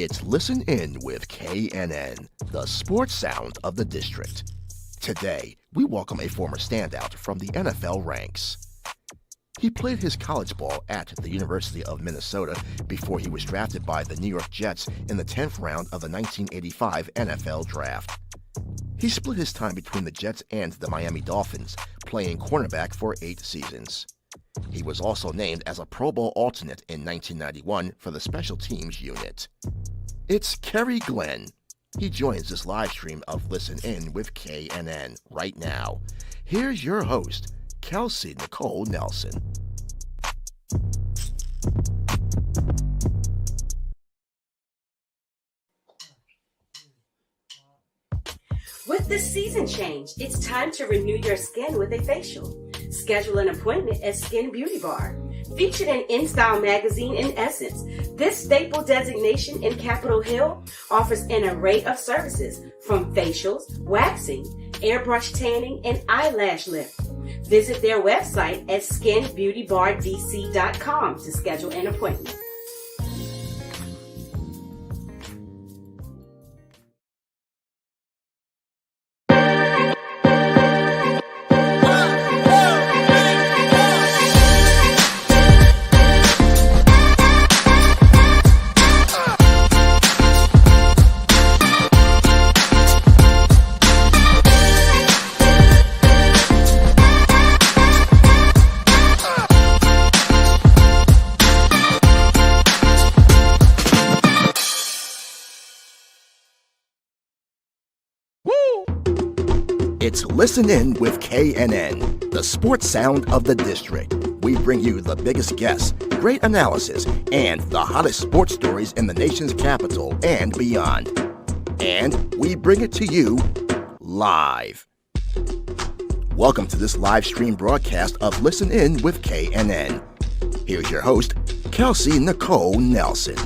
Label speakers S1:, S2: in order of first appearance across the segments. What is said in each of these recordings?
S1: It's Listen In with KNN, the sports sound of the district. Today, we welcome a former standout from the NFL ranks. He played his college ball at the University of Minnesota before he was drafted by the New York Jets in the 10th round of the 1985 NFL Draft. He split his time between the Jets and the Miami Dolphins, playing cornerback for 8 seasons. He was also named as a Pro Bowl alternate in 1991 for the Special Teams unit. It's Kerry Glenn. He joins this live stream of Listen In with KNN right now. Here's your host, Kelsey Nicole Nelson.
S2: With the season change, it's time to renew your skin with a facial. Schedule an appointment at Skin Beauty Bar. Featured in InStyle magazine and Essence, this staple designation in Capitol Hill offers an array of services from facials, waxing, airbrush tanning, and eyelash lift. Visit their website at skinbeautybardc.com to schedule an appointment.
S1: It's Listen In with KNN, the sports sound of the district. We bring you the biggest guests, great analysis, and the hottest sports stories in the nation's capital and beyond. And we bring it to you live. Welcome to this live stream broadcast of Listen In with KNN. Here's your host, Kelsey Nicole Nelson.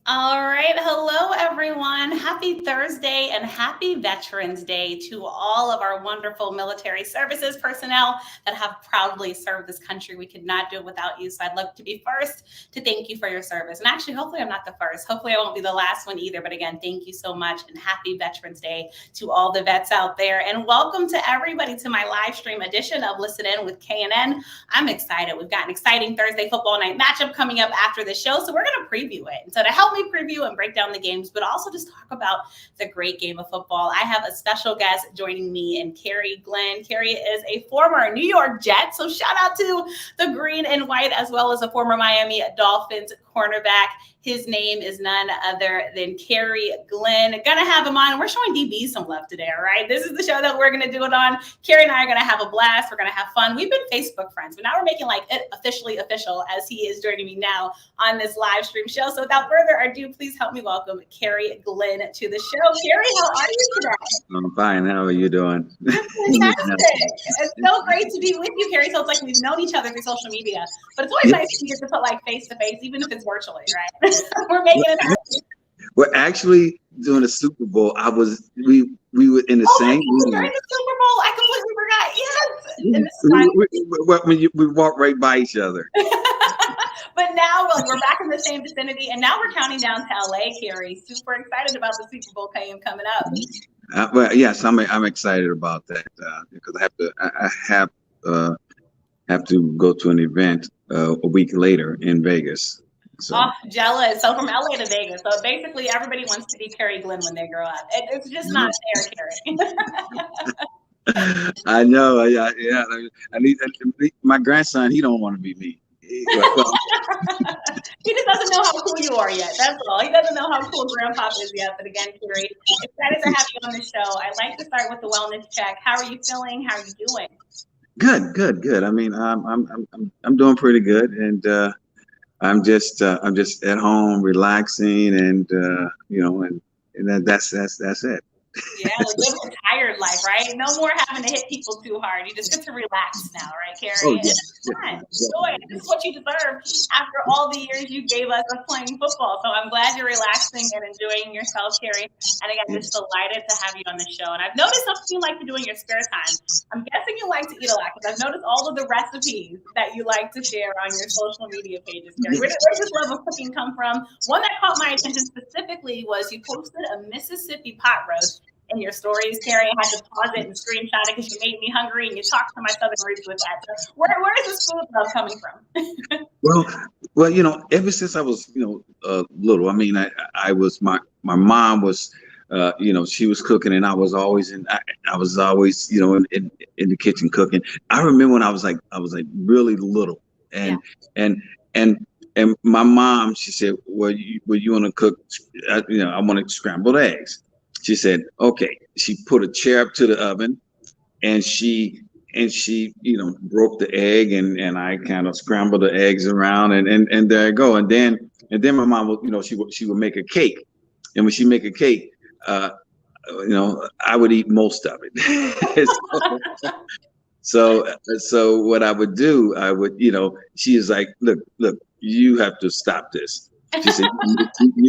S3: All right. Hello, everyone. Happy Thursday and happy Veterans Day to all of our wonderful military services personnel that have proudly served this country. We could not do it without you. So I'd love to be first to thank you for your service. And actually, hopefully I'm not the first. Hopefully I won't be the last one either. But again, thank you so much and happy Veterans Day to all the vets out there. And welcome to everybody to my live stream edition of Listen In with KNN. I'm excited. We've got an exciting Thursday football night matchup coming up after the show. So we're going to preview it. And so to help me preview and break down the games, but also just talk about the great game of football, I have a special guest joining me in Kerry Glenn. Kerry is a former New York Jet, so shout out to the green and white, as well as a former Miami Dolphins cornerback. His name is none other than Kerry Glenn. Gonna have him on. We're showing DB some love today, all right? This is the show that we're gonna do it on. Kerry and I are gonna have a blast. We're gonna have fun. We've been Facebook friends, but now we're making like it officially official as he is joining me now on this live stream show. So without further ado, please help me welcome Kerry Glenn to the show. Kerry, how are you today?
S4: I'm fine. How are you doing?
S3: Fantastic. It's so great to be with you, Kerry. So it's like we've known each other through social media, but it's always nice to get to put like face to face, even if it's virtually, right? We're making it happen.
S4: We're actually doing a Super Bowl. We were in the same room.
S3: During the Super Bowl, I completely forgot. Yes.
S4: We walked right by each other.
S3: But now we're back in the same vicinity, and now we're counting down to LA, Kerry. Super excited about the Super Bowl game coming up.
S4: Well, yes, I'm excited about that because I have to go to an event a week later in Vegas. So.
S3: Oh, jealous. So from LA to Vegas. So basically everybody wants to be Kerry Glenn when they grow up. It's just not fair, Kerry.
S4: I know. Yeah. I need my grandson. He don't want to be me.
S3: He just doesn't know how cool you are yet. That's all. He doesn't know how cool Grandpa is yet. But again, Kerry, excited to have you on the show. I like to start with the wellness check. How are you feeling? How are you doing?
S4: Good. I mean, I'm doing pretty good, and I'm just at home relaxing, and that's it.
S3: Yeah, the good retired life, right? No more having to hit people too hard. You just get to relax now, right,
S4: Oh
S3: Kerry? And it's fun. Enjoy it. This is what you deserve after all the years you gave us of playing football. So I'm glad you're relaxing and enjoying yourself, Kerry. And again, just delighted to have you on the show. And I've noticed something you like to do in your spare time. I'm guessing you like to eat a lot because I've noticed all of the recipes that you like to share on your social media pages, Kerry. Where does this love of cooking come from? One that caught my attention specifically was you posted a Mississippi pot roast in your stories, Kerry. I had to pause it and screenshot it because you made me hungry and you talked to my southern roots with that. So where is this food love coming from?
S4: Well, ever since I was, little, I mean, I was, my mom was, she was cooking, and I was always in the kitchen cooking. I remember when I was like really little, and my mom, she said, well, you want to cook, I want to scrambled eggs. She said, okay. She put a chair up to the oven, and she broke the egg, and I kind of scrambled the eggs around, and there I go. And then my mom would, she would make a cake. And when she make a cake, I would eat most of it. So what I would do, she is like, look, you have to stop this. She said,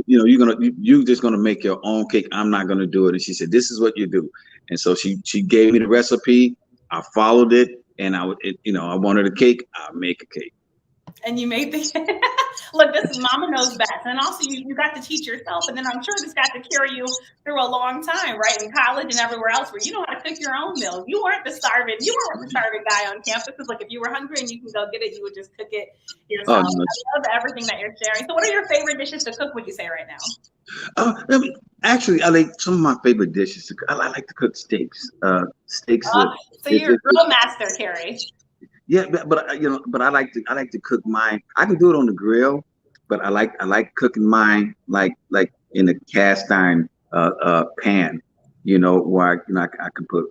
S4: you're just gonna make your own cake. I'm not gonna do it. And she said, this is what you do. And so she gave me the recipe. I followed it, and I wanted a cake. I'll make a cake.
S3: And you made the look. This mama knows best, and also you got to teach yourself, and then I'm sure this got to carry you through a long time, right, in college and everywhere else, where you know how to cook your own meal. You weren't the starving guy on campus. Because look, if you were hungry and you can go get it, you would just cook it yourself. Oh, I love everything that you're sharing. So, what are your favorite dishes to cook? Would you say right now?
S4: Actually, I like some of my favorite dishes to cook. I like to cook steaks. Steaks.
S3: So you're a grill master, Kerry.
S4: Yeah, but I like to cook mine. I can do it on the grill, but I like cooking mine like in a cast iron pan. Where I can put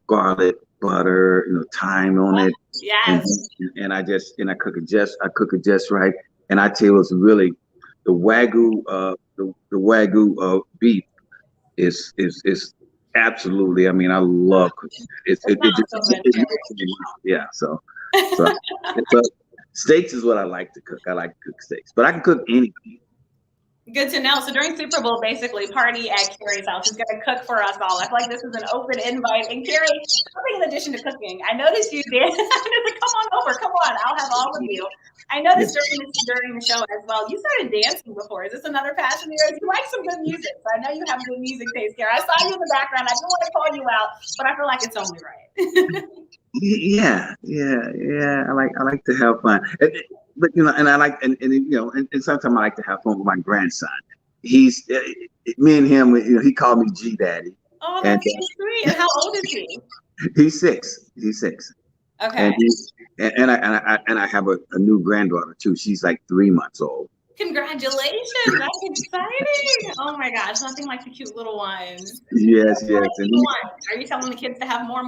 S4: garlic, butter, thyme on it.
S3: Yes.
S4: And I cook it just right. And I tell you, it's really the wagyu beef is absolutely. I mean, I love cooking. Yeah. So steaks is what I like to cook. I like to cook steaks, but I can cook anything.
S3: Good to know. So during Super Bowl, basically, party at Kerry's house. He's going to cook for us all. I feel like this is an open invite. And Kerry, something in addition to cooking, I noticed you did. Come on over. Come on. I'll have all of you. I noticed during the show as well, you started dancing before. Is this another passion of yours? You like some good music. So I know you have good music taste, Kerry. I saw you in the background. I didn't want to call you out, but I feel like it's only right.
S4: Yeah. I like to have fun, but and I like and sometimes I like to have fun with my grandson. He's me and him. He called me G Daddy.
S3: Oh, that's so sweet. And how old is he?
S4: He's 6.
S3: Okay.
S4: And I have a new granddaughter too. She's like 3 months old.
S3: Congratulations! That's exciting. Oh my gosh, nothing like the cute little ones.
S4: Yes.
S3: Are you telling the kids to have more?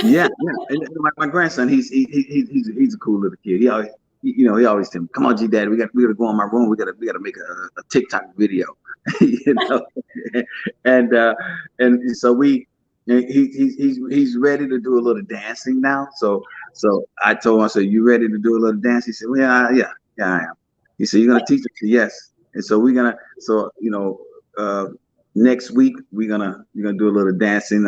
S4: Yeah. And my grandson, he's a cool little kid. He always tell me, "Come on, G Daddy, we got to go in my room. We got to make a TikTok video." And so he's ready to do a little dancing now. So I told him, I said, "You ready to do a little dance?" He said, "Well, yeah, I am." He said, "You're gonna teach us?" Yes. And so next week we're gonna do a little dancing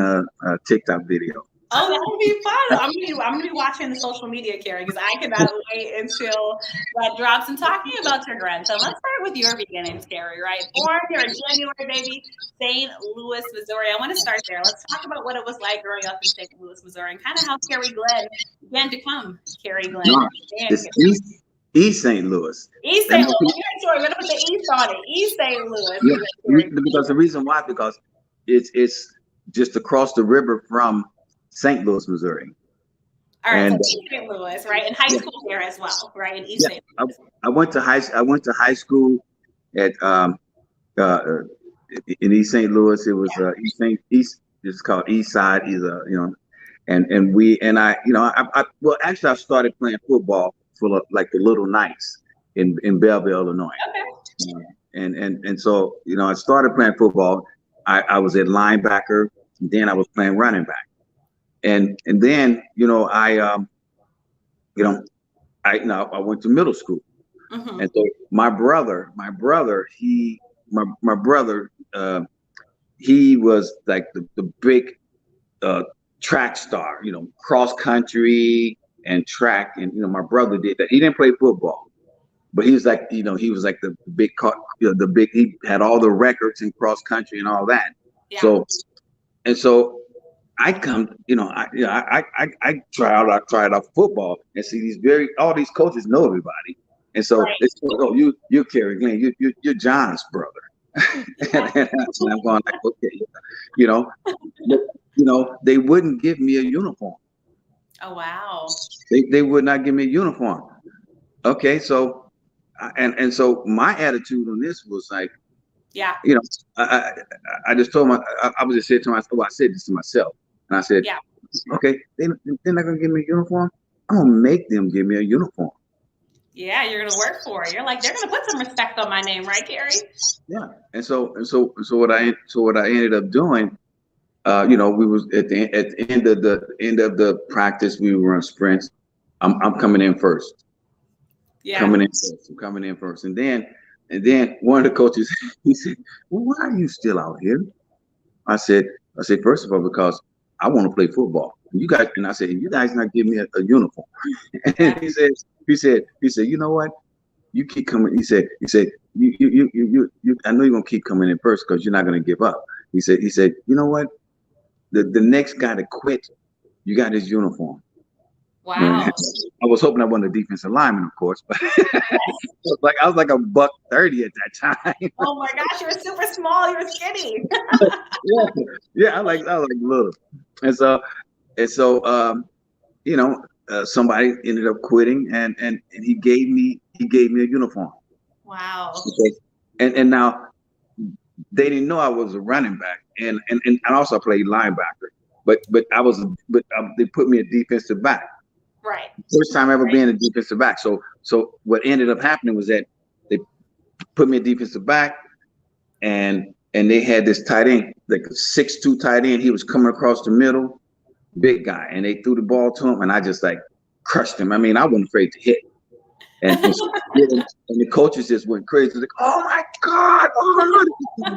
S4: TikTok video.
S3: Oh, that would be fun. I'm gonna be watching the social media, Kerry, because I cannot wait until that drops. And talking about your grandson, let's start with your beginnings, Kerry, right? Born here in January, baby, St. Louis, Missouri. I want to start there. Let's talk about what it was like growing up in St. Louis, Missouri, and kind of how Kerry Glenn began to come Kerry Glenn.
S4: No, East St. Louis.
S3: East St. Louis. We're gonna put the East on it. East St. Louis.
S4: Yeah, because the reason why, because it's just across the river from St. Louis, Missouri.
S3: All right, so East St. Louis, right? And high school there as well, right? In East St. Louis.
S4: I went to high school at in East St. Louis. It was East. It's called East Side. I started playing football for like the Little Knights, in Belleville, Illinois.
S3: Okay.
S4: And so, I started playing football. I was at linebacker, and then I was playing running back. And then, I went to middle school.
S3: Mm-hmm.
S4: And so my brother, he was like the big track star, cross country and track. And, my brother did that. He didn't play football, but he was like, he was like the big, he had all the records in cross country and all that.
S3: Yeah.
S4: So I come, I tried out football and see all these coaches know everybody. And so
S3: Right.
S4: it's like, oh, you're Kerry Glenn, you're John's brother. And I'm going like, okay, they wouldn't give me a uniform.
S3: Oh, wow.
S4: They would not give me a uniform. Okay, so and so my attitude on this was like,
S3: yeah,
S4: I just told I was just saying to myself, well, I said this to myself, and I said,
S3: yeah,
S4: okay, they're not gonna give me a uniform. I'm gonna make them give me a uniform.
S3: Yeah, you're gonna work for it. You're like, they're gonna put some respect on my name, right, Kerry?
S4: Yeah, and so what I ended up doing, we was at the end of the practice, we were on sprints. I'm coming in first.
S3: Yeah.
S4: I'm coming in first, and then one of the coaches, he said, "Well, why are you still out here?" I said, first of all, because I want to play football. And I said, you guys not give me a uniform. And he said, you know what? You keep coming. He said, you I know you're gonna keep coming in first because you're not gonna give up. He said, you know what? The next guy to quit, you got his uniform.
S3: Wow.
S4: I was hoping I wasn't a defensive lineman, of course, but I was like a $130 at that time.
S3: Oh my gosh, you were super small. You were skinny.
S4: Yeah, I was like little, and so somebody ended up quitting, and he gave me a uniform.
S3: Wow.
S4: Okay. And now they didn't know I was a running back, and also played linebacker, but they put me a defensive back.
S3: Right.
S4: First time ever being a defensive back. So what ended up happening was that they put me a defensive back, and they had this tight end, like a 6'2" tight end. He was coming across the middle, big guy, and they threw the ball to him, and I just like crushed him. I mean, I wasn't afraid to hit. And the coaches just went crazy. Like, oh my God! Oh,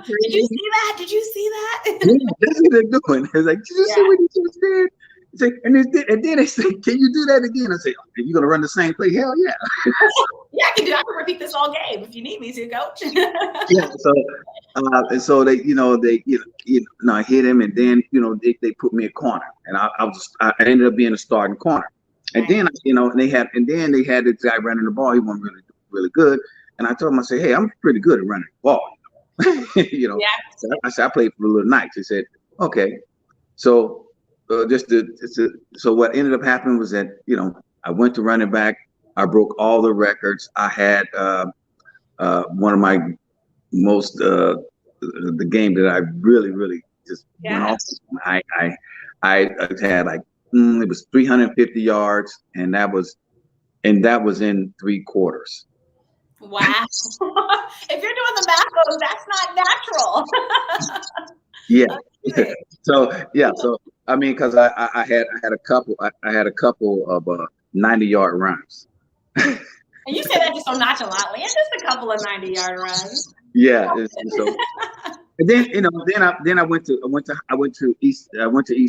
S3: Did you see that? Did you see that?
S4: Yeah, that's what they're doing. It's like, did you see what he just did? Say, and then they say, can you do that again? I say, are you going to run the same play? Hell yeah.
S3: Yeah, I can do. I can repeat this all game if you need me to, coach.
S4: Yeah. So they, I hit him, and then they put me a corner, and I ended up being a starting corner. And then they had this guy running the ball. He wasn't really good, and I told him, I said, hey, I'm pretty good at running the ball. Yeah. So I said, I played for the Little Knights. He said, okay. So so what ended up happening was that I went to running back. I broke all the records. I had one of my most the game that I really just went off. I had like it was 350 yards, and that was in 3 quarters.
S3: Wow. If you're doing the math, that's not natural.
S4: Yeah. So I mean, because I had a couple of 90-yard runs.
S3: And you say that just so nonchalantly. It's just a couple of 90-yard runs.
S4: Yeah. So, and then I went to East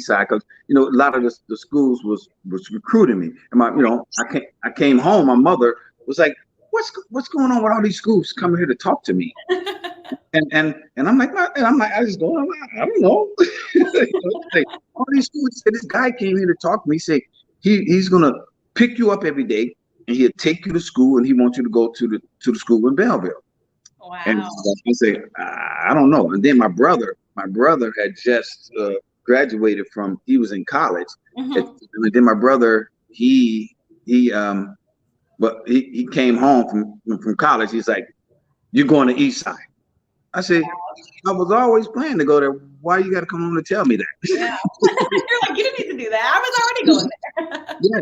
S4: Side because a lot of the schools was recruiting me, and I came home. My mother was like, what's going on with all these schools coming here to talk to me? And I'm like, I just go, I don't know. All these schools said this guy came here to talk to me. He said he's gonna pick you up every day, and he'll take you to school, and he wants you to go to the school in Belleville.
S3: Wow.
S4: And I say, I don't know. And then my brother had just graduated he was in college. Mm-hmm. And then my brother, he came home from college. He's like, you're going to East Side. I said, I was always planning to go there. Why you got to come home to tell me that?
S3: Yeah. You're like, you didn't need to do that. I was already going there.
S4: Yeah.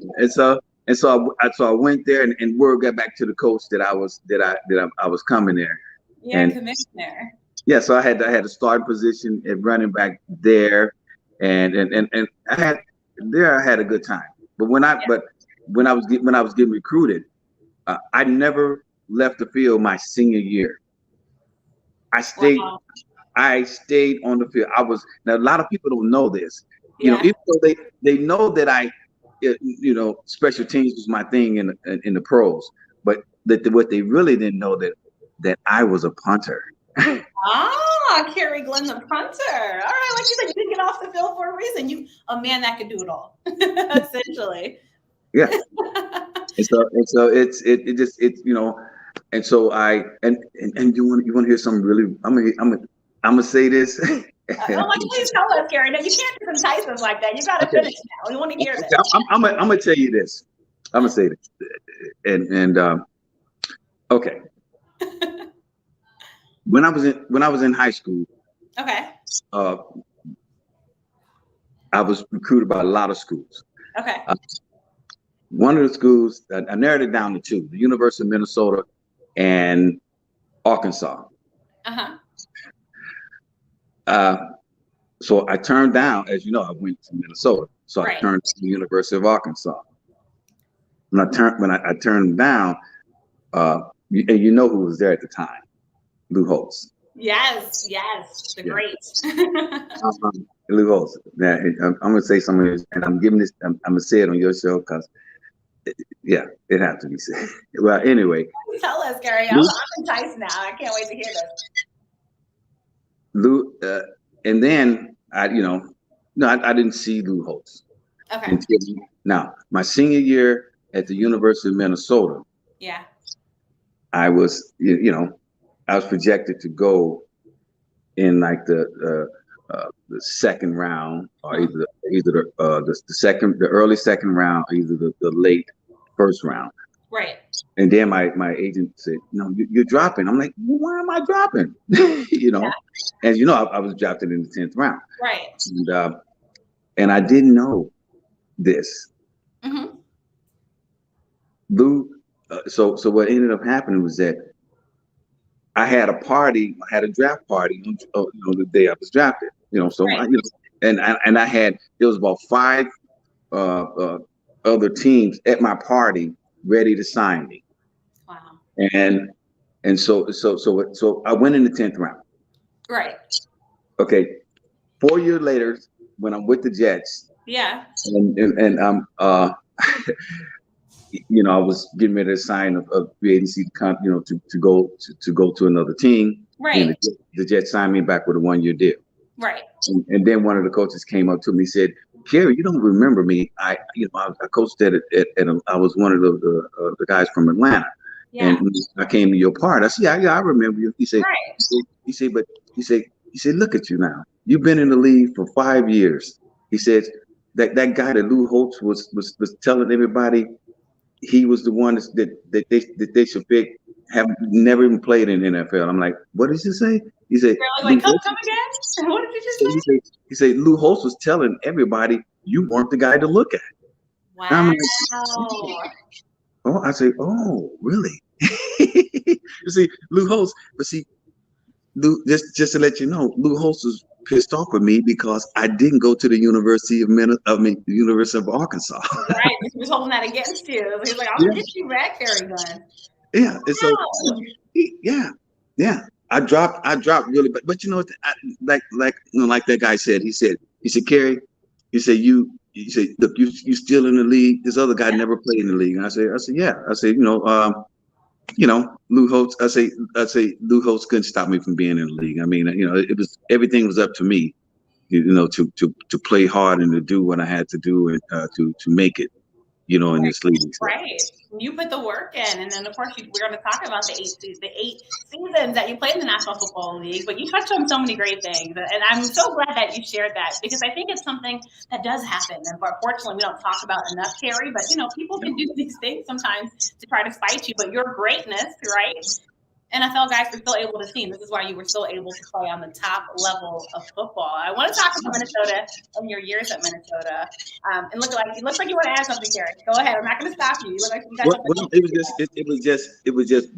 S4: And so I went there, and word got back to the coach that I was coming there.
S3: Yeah,
S4: and
S3: commissioner.
S4: Yeah, so I had a starting position at running back there, and I had a good time. But when I was getting recruited, I never left the field my senior year. I stayed.
S3: Wow.
S4: I stayed on the field. Now a lot of people don't know this.
S3: Yeah.
S4: Even though they know that special teams was my thing in the pros, but what they really didn't know that I was a punter.
S3: Kerry Glenn, the punter. All right, like you said, you didn't get off the field for a reason. You a man that could do it all, essentially.
S4: Yeah. and so it's and so and you want to hear something really? I'm gonna say this.
S3: Please tell us, Kerry. No, you can't just entice us like that. You got to finish now. We want to hear this.
S4: I'm gonna tell you this. I'm gonna say this, and okay. When I was in high school,
S3: okay,
S4: I was recruited by a lot of schools.
S3: Okay.
S4: One of the schools, I narrowed it down to two: the University of Minnesota and Arkansas. So I turned down, as you know, I went to Minnesota, so I turned to the University of Arkansas. When I turned down, and you know who was there at the time. Lou Holtz.
S3: Yes, the great.
S4: Lou Holtz. Now, I'm going to say something, and I'm going to say it on your show because, it has to be said. Well, anyway.
S3: Tell us, Kerry. I'm enticed now. I can't wait to hear this.
S4: Lou, and then I didn't see Lou Holtz.
S3: Okay.
S4: Now, my senior year at the University of Minnesota.
S3: Yeah.
S4: I was, I was projected to go in like the second round, or either the early second round, or either the late first round.
S3: Right.
S4: And then my agent said, "No, you're dropping." I'm like, well, "Why am I dropping?"
S3: Yeah.
S4: And I was drafted in the 10th round.
S3: Right.
S4: And I didn't know this.
S3: Mm-hmm.
S4: Lou. So what ended up happening was that I had a draft party on the day I was drafted. So right. There was about 5 other teams at my party ready to sign me.
S3: Wow.
S4: And so I went in the 10th round.
S3: Right.
S4: Okay. 4 years later, when I'm with the Jets.
S3: Yeah.
S4: And I was getting ready to sign a free agency to go to another team.
S3: Right.
S4: And the Jets signed me back with a 1-year deal.
S3: Right.
S4: And then one of the coaches came up to me and said, "Kerry, you don't remember me? I coached I was one of the guys from Atlanta. Yeah. And I came to your part. I said, yeah, I remember you." He said, right. He said, "Look at you now. You've been in the league for 5 years." He said, that guy that Lou Holtz was telling everybody he was the one that they should pick, have never even played in the NFL. I'm like, "What did you say?" He said,
S3: "Like, come again? What did you just say?"
S4: He said, "Lou Holtz was telling everybody you weren't the guy to look at."
S3: Wow.
S4: Like, I say, "Oh, really?" You see, Lou Holtz, but see, just to let you know, Lou Holtz was pissed off with me because I didn't go to the University of Arkansas.
S3: Right, he was holding that against you. He was like, "I'm gonna get you back, Kerry Glenn."
S4: Yeah, and so I dropped really, but like that guy said. He said, "Kerry," he said, "you look, you still in the league. This other guy never played in the league." And I said, "Yeah." I said, Lou Holtz. I say Lou Holtz couldn't stop me from being in the league. I mean, it was, everything was up to me, to play hard and to do what I had to do and to make it, in this league. So.
S3: Right. You put the work in, and then of course we're going to talk about the 8 seasons that you played in the National Football League. But you touched on so many great things, and I'm so glad that you shared that, because I think it's something that does happen, and unfortunately we don't talk about enough, Kerry. But people can do these things sometimes to try to fight you, but your greatness, right, NFL guys were still able to see. And this is why you were still able to play on the top level of football. I want to talk about Minnesota and your years at Minnesota. And it looks like you want to add something, Kerry. Go ahead. I'm not going to stop you. You look like you got something.
S4: Well, it was just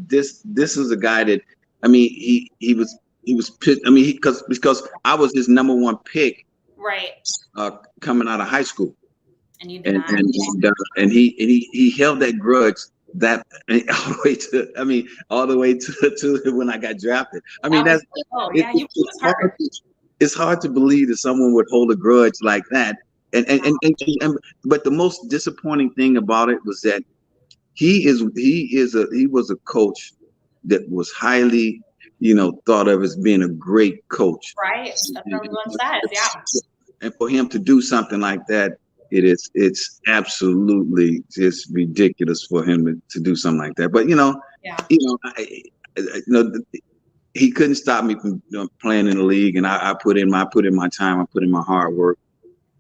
S4: this was a guy that, I mean, he was pissed. I mean, because I was his number one pick,
S3: right,
S4: coming out of high school,
S3: and you did not.
S4: And he held that grudge all the way to when I got drafted. I mean, it's hard to believe that someone would hold a grudge like that. And but the most disappointing thing about it was that he was a coach that was highly, thought of as being a great coach.
S3: Right. That's what everyone says. Yeah.
S4: And for him to do something like that, it's absolutely just ridiculous for him to do something like that. But he couldn't stop me from playing in the league, and I put in my time, I put in my hard work.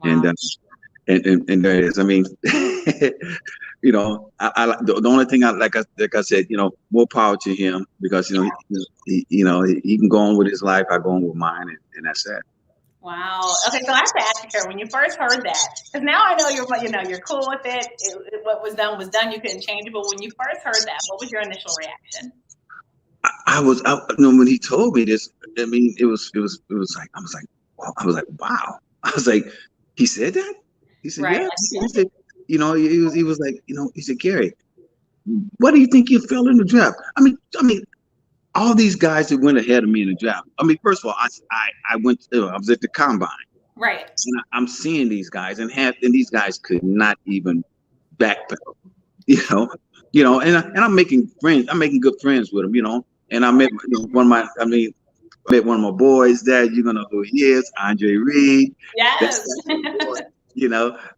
S4: Wow. And there it is. I mean, the only thing like I said, more power to him, because he can go on with his life, I go on with mine, and that's that.
S3: Wow. Okay, so I have to ask you, Kerry, when you first heard that, because now I know you're cool with it. What was done was done. You couldn't change it. But when you first heard that, what was your initial reaction?
S4: When he told me this, I mean, it was like, I was like, wow. I was like, he said that? He said, right. Yeah. He said, he was like, he said, Kerry, what do you think you fell in the draft? I mean, all these guys that went ahead of me in the draft. I mean, first of all, I was at the combine.
S3: Right.
S4: And I'm seeing these guys, and these guys could not even backpedal, and I'm making friends. I'm making good friends with them, and I met one of my boys there. You're going to know who he is, Andre Reed.
S3: Yes.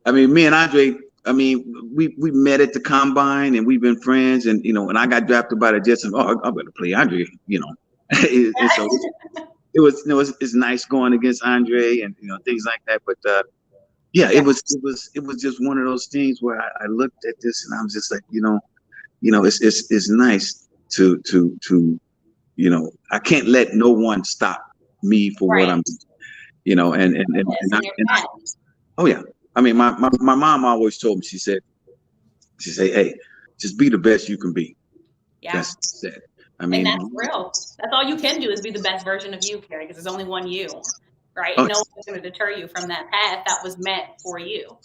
S4: I mean, me and Andre, we met at the combine, and we've been friends, and when I got drafted by the Jets, and I'm going to play Andre, and so it's nice going against Andre and things like that. But it was just one of those things where I looked at this and I was just like, it's nice to I can't let no one stop me for what I'm doing, oh yeah. I mean, my mom always told me, she said, hey, just be the best you can be.
S3: Yeah.
S4: That's it.
S3: And that's real. That's all you can do is be the best version of you, Kerry, because there's only one you, right?
S4: Oh.
S3: And no one's going to deter you from that path that was meant for you.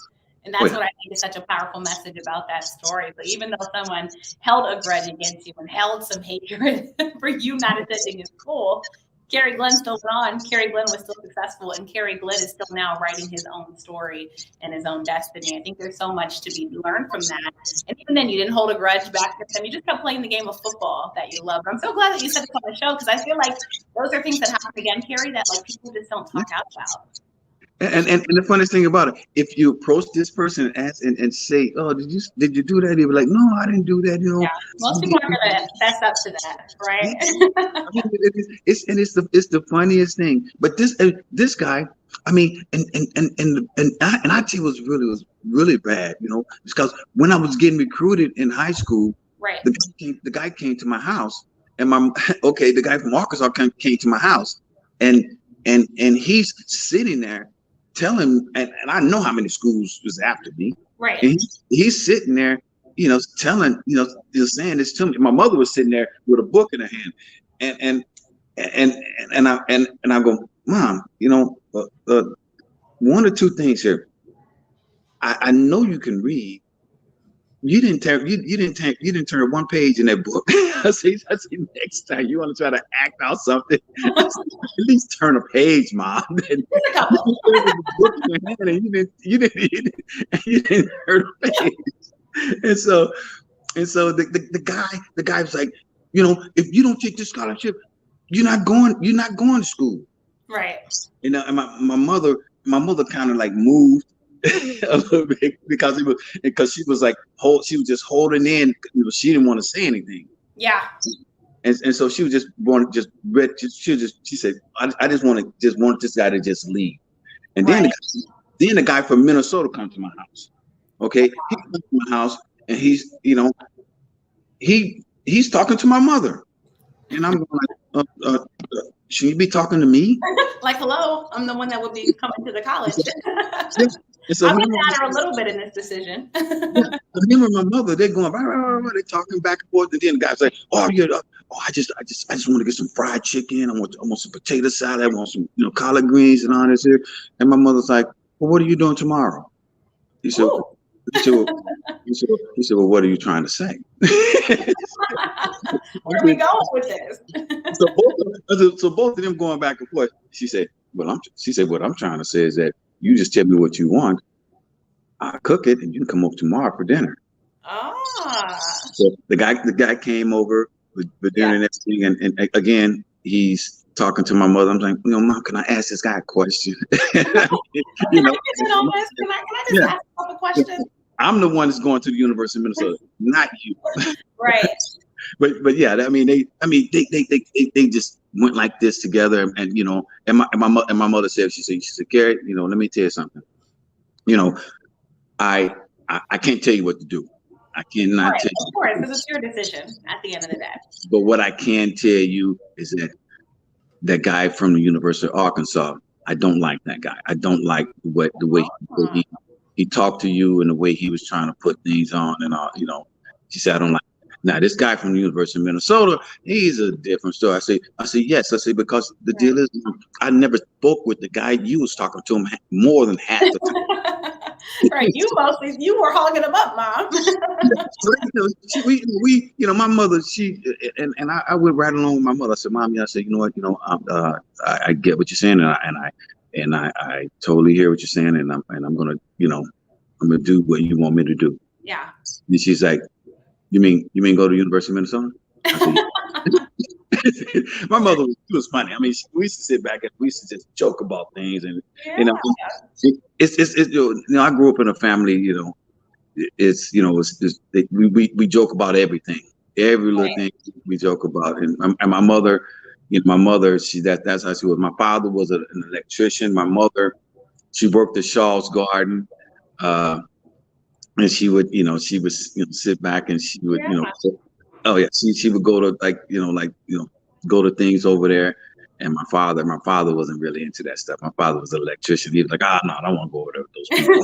S3: And that's what I think is such a powerful message about that story. But even though someone held a grudge against you and held some hatred for you not attending his school, Kerry Glenn still went on. Kerry Glenn was still successful, and Kerry Glenn is still now writing his own story and his own destiny. I think there's so much to be learned from that. And even then, you didn't hold a grudge back at them. You just kept playing the game of football that you love. I'm so glad that you said this on the show, because I feel like those are things that happen again, Kerry, that people just don't talk out about.
S4: And the funniest thing about it, if you approach this person and ask and say, "Oh, did you do that?" They'll be like, "No, I didn't do that."
S3: Yeah, most people are gonna fess up to that, right?
S4: It's the funniest thing. But this guy, I mean, and I tell you, was really bad, because when I was getting recruited in high school,
S3: right,
S4: the guy came to my house, and the guy from Arkansas came to my house, and he's sitting there. Telling, and I know how many schools was after me.
S3: Right.
S4: And he's sitting there, telling, saying this to me. My mother was sitting there with a book in her hand, and I go, Mom, one or two things here. I know you can read. You didn't turn one page in that book. I say next time you want to try to act out something, at least turn a page, Mom. You didn't turn a page. And so the guy was like, if you don't take this scholarship, you're not going to school.
S3: Right.
S4: And my mother kind of like moved a little bit because she was like she was just holding in. She didn't want to say anything.
S3: Yeah.
S4: And so she was she said, I just want this guy to just leave. And then the guy from Minnesota comes to my house. Okay, he comes to my house and he's talking to my mother. And I'm going like, should you be talking to me?
S3: Like, hello, I'm the one that would be coming to the college.
S4: So
S3: I would matter a little bit in this decision.
S4: Him and my mother, they're going, they're talking back and forth. And then the guy's like, oh, yeah, I just want to get some fried chicken. I want some potato salad. I want some, collard greens and all this here. And my mother's like, well, what are you doing tomorrow? He said, well, what are you trying to say?
S3: Where are we going with this?
S4: So both of them going back and forth. She said, what I'm trying to say is that you just tell me what you want. I'll cook it and you can come over tomorrow for dinner. So the guy came over with dinner and everything. And again, he's talking to my mother. I'm like, Mom, can I ask this guy a question?
S3: Can I just ask a question?
S4: I'm the one that's going to the University of Minnesota, not you.
S3: Right.
S4: But yeah, they just went like this together, and my mother said, she said, Kerry, let me tell you something. I can't tell you what to do. I cannot tell you.
S3: Of course, because it's your decision at the end of the day.
S4: But what I can tell you is that guy from the University of Arkansas, I don't like that guy. I don't like the way he talked to you and the way he was trying to put things on and all. She said, I don't like. Now, this guy from the University of Minnesota, he's a different story. I say, yes. I say, because the deal is, I never spoke with the guy. You was talking to him more than half the time.
S3: Right. You were hogging him up, Mom.
S4: My mother, I went right along with my mother. I said, Mom, I said, I get what you're saying. And I totally hear what you're saying. And I'm going to do what you want me to do.
S3: Yeah.
S4: And she's like, You mean go to University of Minnesota? My mother was funny. I mean, we used to sit back and we used to just joke about things, and I grew up in a family. We joke about everything, every little thing we joke about. And my mother, that's how she was. My father was an electrician. My mother, she worked at Shaw's Garden. And she would, sit back and she would, she would go to go to things over there. And my father wasn't really into that stuff. My father was an electrician. He was like, no, I don't want to go over there with those people.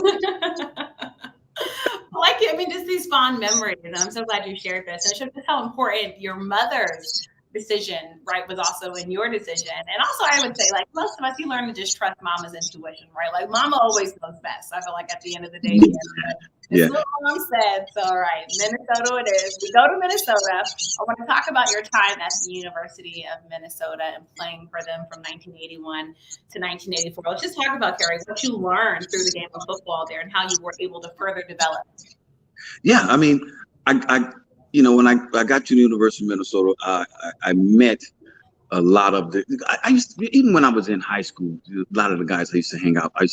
S3: Just these fond memories. And I'm so glad you shared this. And it shows just how important your mother's decision, right, was also in your decision. And also, I would say, like, most of us, you learn to just trust mama's intuition, right? Like, mama always knows best. I feel like at the end of the day, this is what mom said. So, all right, Minnesota it is. We go to Minnesota. I want to talk about your time at the University of Minnesota and playing for them from 1981 to 1984. Let's just talk about, Kerry, what you learned through the game of football there and how you were able to further develop.
S4: Yeah, I mean, when I got to the University of Minnesota, I met a lot of even when I was in high school, a lot of the guys I used to hang out with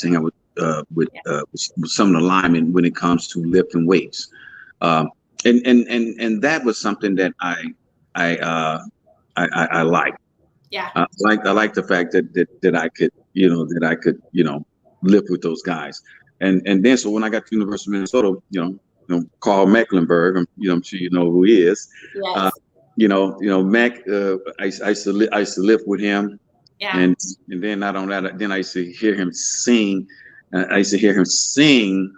S4: some of the linemen when it comes to lifting weights. And that was something that I like. Yeah. I like the fact that I could, lift with those guys. And then, so when I got to the University of Minnesota, Carl Mecklenburg, I'm sure you know who he is.
S3: Yes.
S4: Mac, I used to lift with him.
S3: Yeah.
S4: And then not only that, then I used to hear him sing. I used to hear him sing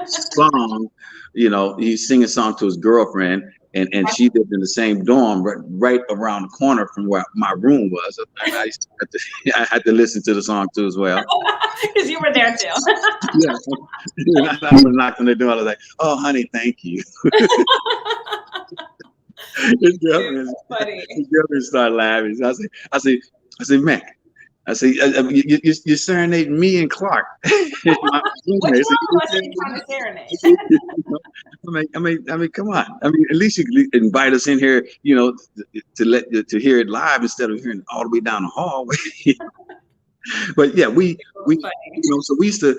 S4: song. He's singing a song to his girlfriend, and she lived in the same dorm right around the corner from where my room was. And I had to listen to the song too as well.
S3: Because you were there too.
S4: Yeah. I was knocked on the door. I was like, "Oh, honey, thank you." It's funny. He definitely started laughing. So I say, Mac. I say, you're serenading me and Clark.
S3: Which one was you trying to serenade?
S4: I mean, come on. I mean, at least you could invite us in here, to hear it live instead of hearing it all the way down the hallway. But yeah, we so we used to,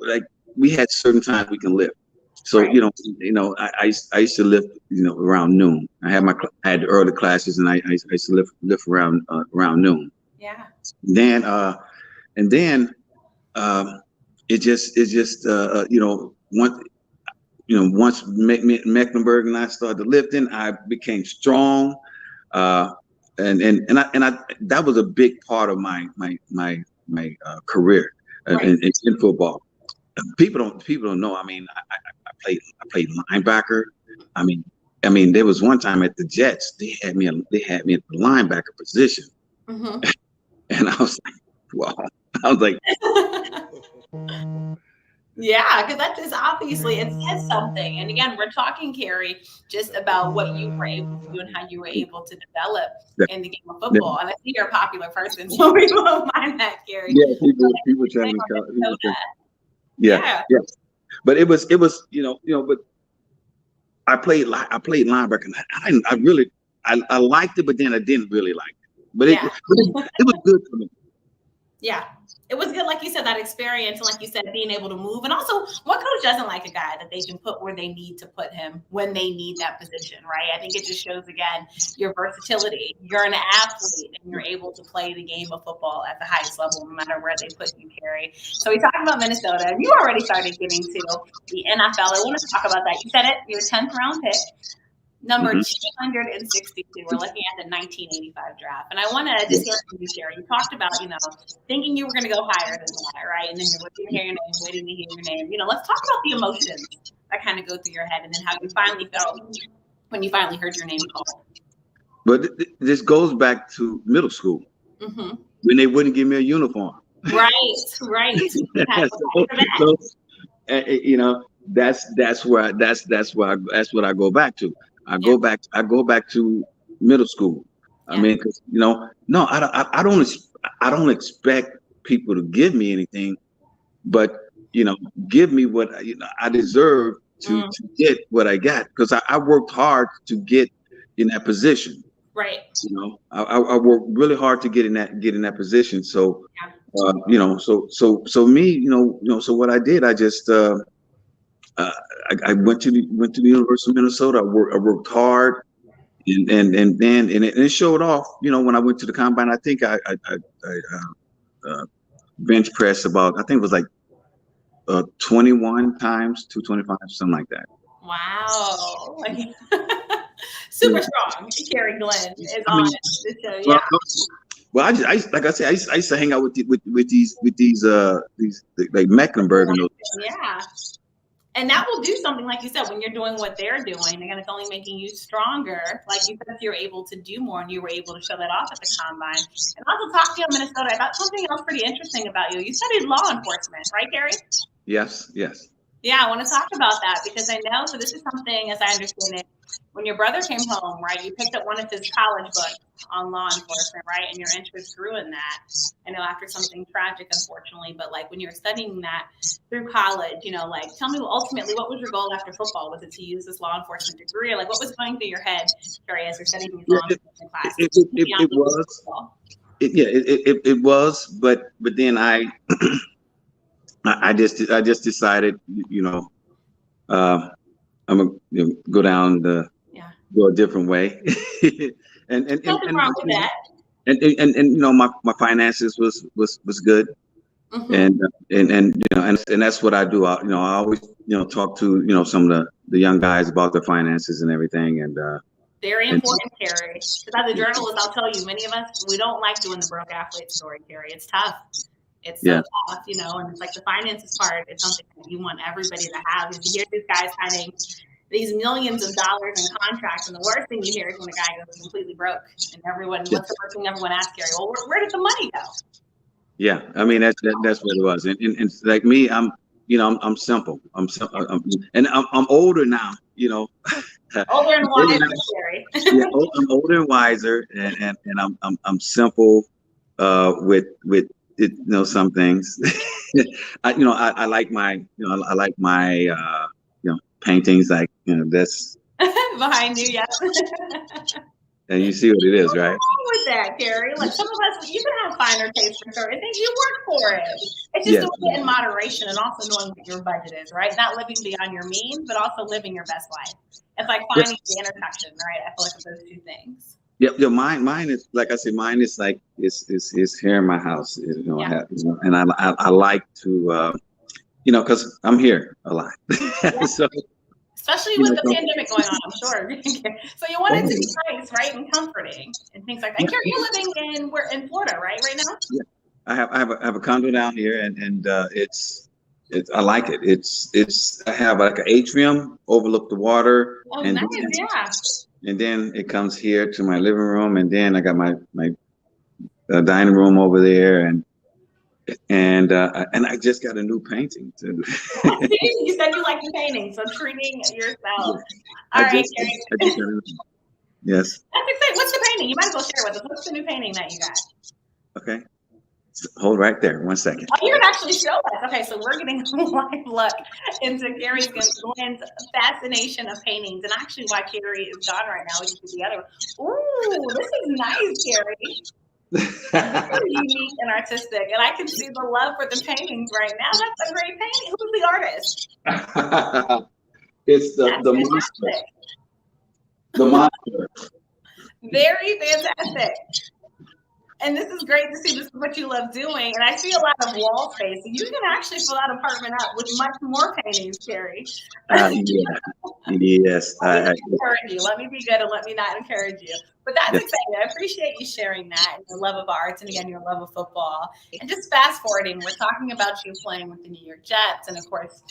S4: like, we had certain times we can lift. So, right. I used to lift, around noon. I had the early classes, and I used to lift around noon.
S3: Yeah.
S4: Then, it just once Mecklenburg and I started lifting, I became strong. And that was a big part of my career in football. People don't know. I mean, I played linebacker. I mean, there was one time at the Jets they had me at the linebacker position, and I was like, wow. I was like,
S3: yeah, because that is obviously, it says something. And again, we're talking, Kerry, just about what you were able to do and how you were able to develop in the game of football. And I see you're a popular person, so we won't mind that, Kerry.
S4: Yeah, people try to. Yeah. But it was but I played linebacker. I liked it, but then I didn't really like it. But it was good for me.
S3: Yeah. It was good, like you said, that experience, and like you said, being able to move. And also, what coach doesn't like a guy that they can put where they need to put him when they need that position, right? I think it just shows, again, your versatility. You're an athlete, and you're able to play the game of football at the highest level, no matter where they put you, Kerry. So we talked about Minnesota, and you already started getting to the NFL. I want to talk about that. You said it, your 10th round pick. Number 262. We're looking at the 1985 draft. And I want to just hear from you, Kerry. You talked about, thinking you were going to go higher than that, right? And then you're waiting to hear your name, waiting to hear your name. Let's talk about the emotions that kind of go through your head, and then how you finally felt when you finally heard your name called.
S4: But this goes back to middle school, when they wouldn't give me a uniform.
S3: Right.
S4: That's what I go back to. I go back to middle school. I mean, because I don't expect people to give me anything, but give me what I deserve to get what I got, because I worked hard to get in that position.
S3: Right.
S4: I worked really hard to get in that position. So so what I did, I just I went to the University of Minnesota. I worked hard, and it showed off. When I went to the combine, I think I bench press about, I think it was like 21 times 225, something like that.
S3: Wow. Super strong. Kerry Glenn is on the show. Yeah.
S4: Well, I used to hang out with these like Mecklenburg and those.
S3: Yeah. And that will do something, like you said, when you're doing what they're doing. Again, it's only making you stronger. Like you said, you're able to do more, and you were able to show that off at the combine. And also talk to you in Minnesota about something else pretty interesting about you. You studied law enforcement, right, Kerry?
S4: Yes.
S3: Yeah, I want to talk about that, because I know, so this is something, as I understand it, when your brother came home, right, you picked up one of his college books on law enforcement, right, and your interest grew in that. I know after something tragic, unfortunately, but like when you're studying that through college, tell me ultimately, what was your goal after football? Was it to use this law enforcement degree, or like what was going through your head, Kerry, as you're studying these law enforcement classes?
S4: It was, but then I just decided, I'm gonna go down go a different way, and
S3: nothing wrong with that.
S4: And my finances was good, and that's what I do. I always talk to some of the young guys about their finances and everything, and
S3: very important, Kerry. Because as a journalist, I'll tell you, many of us, we don't like doing the broke athlete story, Kerry. It's tough. It's so tough, and it's like the finances part is something that you want everybody to have. Because you hear these guys having these millions of dollars in contracts, and the worst thing you hear is when a guy goes completely broke. And what's the first thing everyone asks, Kerry? Well, where did the money go? Yeah, I mean that's
S4: what it was. And like me, I'm simple. I'm simple, and I'm older now.
S3: Older and wiser, Kerry.
S4: I'm older and wiser, and I'm simple with some things. I like my paintings, like that's
S3: behind you, yes.
S4: And you see what it is, right?
S3: What's wrong with that, Kerry? Like some of us, you can have finer taste for certain things. You work for it. It's just doing it in moderation, and also knowing what your budget is, right? Not living beyond your means, but also living your best life. It's like finding the intersection, right? I feel like those two things.
S4: Yeah. Mine is, like I said, mine is like it's here in my house. And I like to, because I'm here a lot.
S3: especially with the pandemic going on, I'm sure. So you want it to be nice, right, and comforting and things like that. And Kerry, you're living in Florida, right now?
S4: Yeah, I have a condo down here, and it's I like it. I have like an atrium, overlook the water,
S3: and nice, yeah.
S4: And then it comes here to my living room, and then I got my dining room over there, and I just got a new painting too.
S3: You said you like the painting, so treating yourself. All right, Kerry.
S4: Yes.
S3: That's exciting. What's the painting? You might as well share with us. What's the new painting that you got?
S4: Okay. Hold right there. 1 second.
S3: Oh, you can actually show us. Okay, so we're getting a live look into Kerry Glenn's fascination of paintings, and actually why Kerry is gone right now. We can see the other one. Ooh, this is nice, Kerry. Very unique and artistic, and I can see the love for the paintings right now. That's a great painting. Who's the artist?
S4: It's the monster. The monster.
S3: Very fantastic. And this is great to see. This is what you love doing. And I see a lot of wall space. You can actually fill that apartment up with much more paintings, Kerry.
S4: Yes.
S3: Let me encourage you. Let me be good and let me not encourage you. But that's exciting. I appreciate you sharing that and your love of arts and, again, your love of football. And just fast forwarding, we're talking about you playing with the New York Jets and, of course,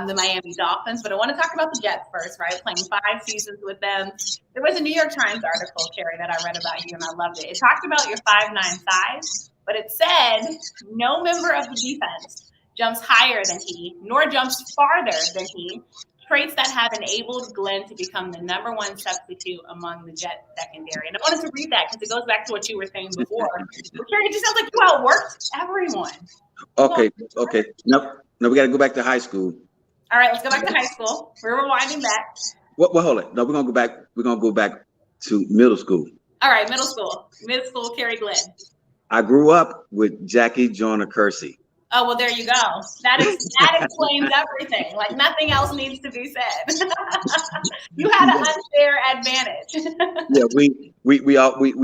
S3: the Miami Dolphins. But I want to talk about the Jets first, right? Playing 5 seasons with them. There was a New York Times article, Kerry, that I read about you, and I loved it. It talked about your 5'9" size, but it said no member of the defense jumps higher than he, nor jumps farther than he. Traits that have enabled Glenn to become the #1 substitute among the Jet secondary. And I wanted to read that because it goes back to what you were saying before. But Kerry, it just sounds like you outworked everyone.
S4: Okay. No, we got to go back to high school.
S3: All right, let's go back to high school. We're rewinding back.
S4: Well, hold it. No, we're gonna go back. We're gonna go back to middle school.
S3: All right, middle school. Middle school, Kerry Glenn.
S4: I grew up with Jackie Joyner Kersey.
S3: Oh, well, there you go. That explains everything. Like nothing else needs to be said. You had an unfair advantage.
S4: Yeah, we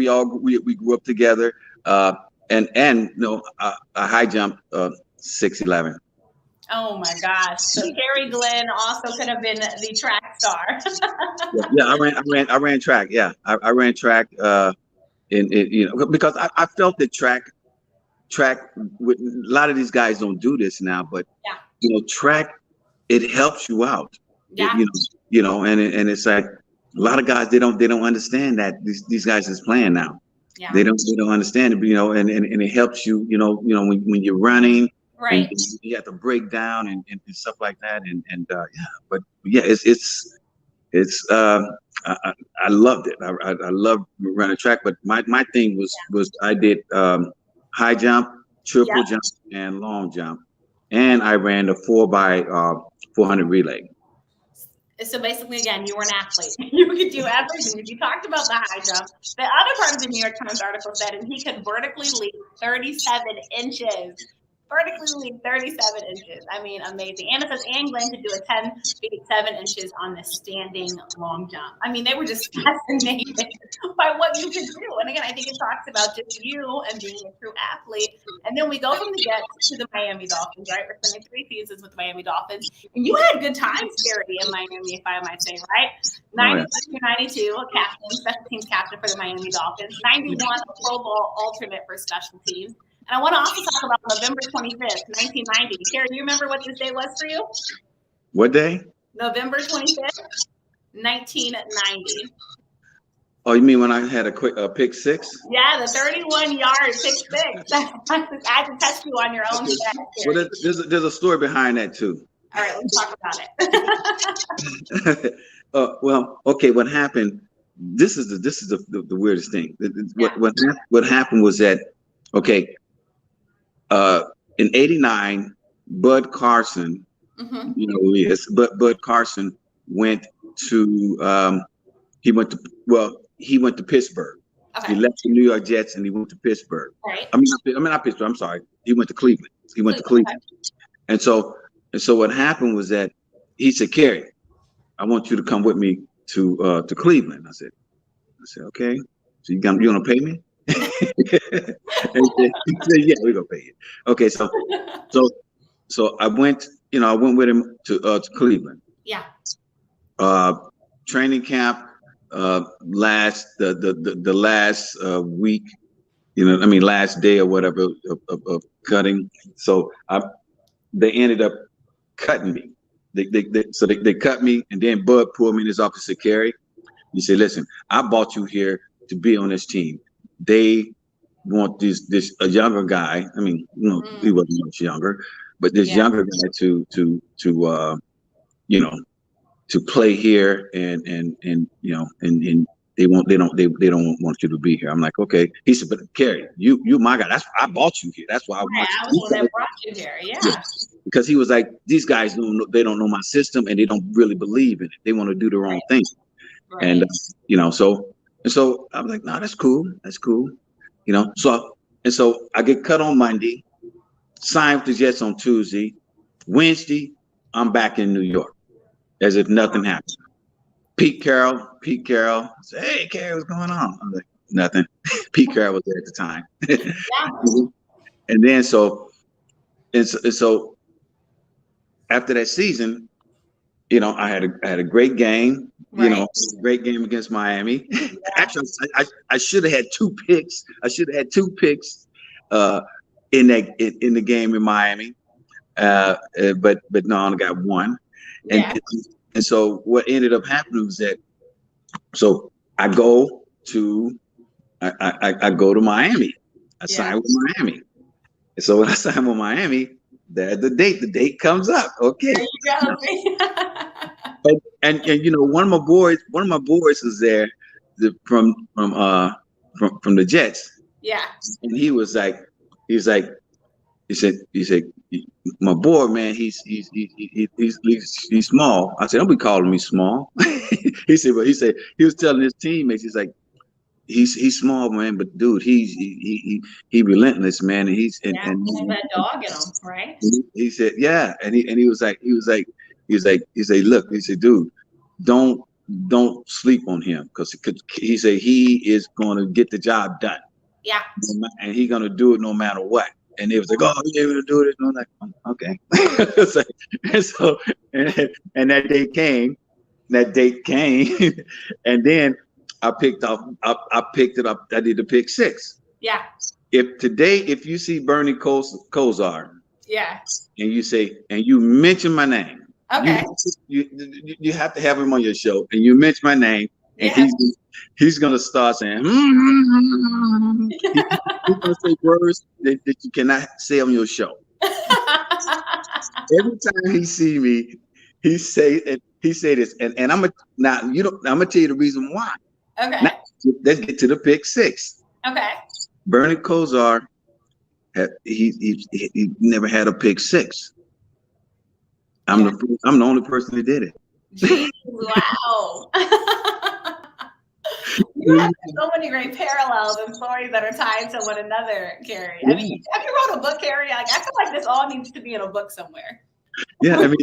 S4: all grew up together. And a high jump 6'11".
S3: Oh my gosh! So Kerry Glenn also could have been the track star.
S4: I ran track. Yeah, I ran track. Because I felt that track with a lot of these guys don't do this now, but track, it helps you out.
S3: Yeah.
S4: And it's like a lot of guys they don't understand that these guys is playing now.
S3: Yeah.
S4: They don't understand it, and it helps you, when you're running.
S3: Right.
S4: And you have to break down and stuff like that. I loved it. I loved running track, but my thing was I did high jump, triple jump, and long jump, and I ran the 4x400 relay.
S3: So basically, again, you were an athlete. You could do everything. You talked about the high jump. The other part of the New York Times article said, and he could vertically leap 37 inches. Vertically leap 37 inches. I mean, amazing. And it says Glenn could do a 10 feet 7 inches on the standing long jump. I mean, they were just fascinated by what you could do. And again, I think it talks about just you and being a true athlete. And then we go from the Jets to the Miami Dolphins, right? We're spending 3 seasons with the Miami Dolphins. And you had good times, Kerry, in Miami, if I might say, right? 91 through 92, a captain, special teams captain for the Miami Dolphins. 91, a Pro Bowl alternate for special teams. And I want to also talk about November 25th, 1990. Kerry, do you remember what this day was for you?
S4: What day?
S3: November 25th, 1990.
S4: Oh, you mean when I had a pick six?
S3: Yeah, the 31-yard pick six. I had to test you on your own set.
S4: Well, there's a story behind that too.
S3: All right, let's talk about it.
S4: Well, okay. What happened? This is the weirdest thing. What happened was that in '89, Bud Carson, you know who he is, but Bud Carson went to he went to Pittsburgh.
S3: Okay.
S4: He left the New York Jets and he went to Pittsburgh.
S3: Right.
S4: I mean not Pittsburgh. I'm sorry. He went to Cleveland.
S3: Okay.
S4: And so what happened was that he said, "Kerry, I want you to come with me to Cleveland." I said, "Okay. So you gonna pay me?" He said, "Yeah, we're gonna pay you." Okay, so I went with him to Cleveland.
S3: Yeah.
S4: training camp last week, last day or whatever of cutting. So they ended up cutting me. They cut me, and then Bud pulled me in his office and said, Kerry, he said, listen, I brought you here to be on this team. They want a younger guy. I mean, he wasn't much younger, but this younger guy to play here, and they don't want you to be here. I'm like, okay. He said, but Kerry, you my guy. I bought you here. That's why I want you.
S3: I was the one that brought you here. Yeah.
S4: Because he was like, these guys don't know my system, and they don't really believe in it. They want to do their own thing.
S3: Right.
S4: And so I was like, no, that's cool. That's cool. So I get cut on Monday, signed with the Jets on Tuesday. Wednesday, I'm back in New York, as if nothing happened. Pete Carroll said, hey, Kerry, what's going on? I'm like, nothing. Pete Carroll was there at the time. And then so after that season, I had a great game.
S3: Right.
S4: Great game against Miami. Yeah. Actually, I should have had 2 picks. I should have had 2 picks in the game in Miami, but no, I only got 1. And so what ended up happening was that, so I go to Miami. I signed with Miami. And so when I signed with Miami, there's the date comes up. Okay.
S3: There you go.
S4: And one of my boys was there from the Jets.
S3: Yeah.
S4: And he said, my boy, man, he's small. I said, don't be calling me small. he said he was telling his teammates, he's like, he's small, man, but dude, he relentless, man, and he's and
S3: that dog in him, right?
S4: He said, yeah, and he was like, look, he said, dude, don't sleep on him, because he said he is going to get the job done.
S3: Yeah.
S4: And he's going to do it no matter what. And they was like, oh, you're able to do it? And I'm like, okay. And that day came. And then I picked it up. I did the pick 6.
S3: Yeah.
S4: If you see Bernie Kosar,
S3: yeah,
S4: and you mention my name,
S3: okay,
S4: you have to have him on your show, and you mention my name, and he's gonna start saying, he's gonna say words that you cannot say on your show. Every time he see me, he say this, and I'm gonna tell you the reason why.
S3: Okay.
S4: Now, let's get to the pick 6.
S3: Okay.
S4: Bernie Kosar, he never had a pick 6. I'm the only person that did it.
S3: Jeez, wow. You have so many great parallels and stories that are tied to one another, Kerry. I mean, have you wrote a book, Kerry? Like, I feel like this all needs to be in a book somewhere.
S4: Yeah, I mean,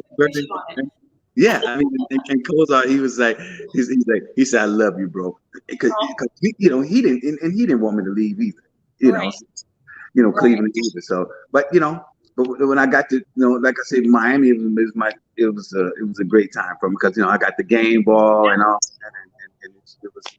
S4: and Kosar, he was like, he said, I love you, bro, because he didn't want me to leave either, Cleveland either. So, but when I got to, like I said, Miami, it was a great time for me, because I got the game ball and all, and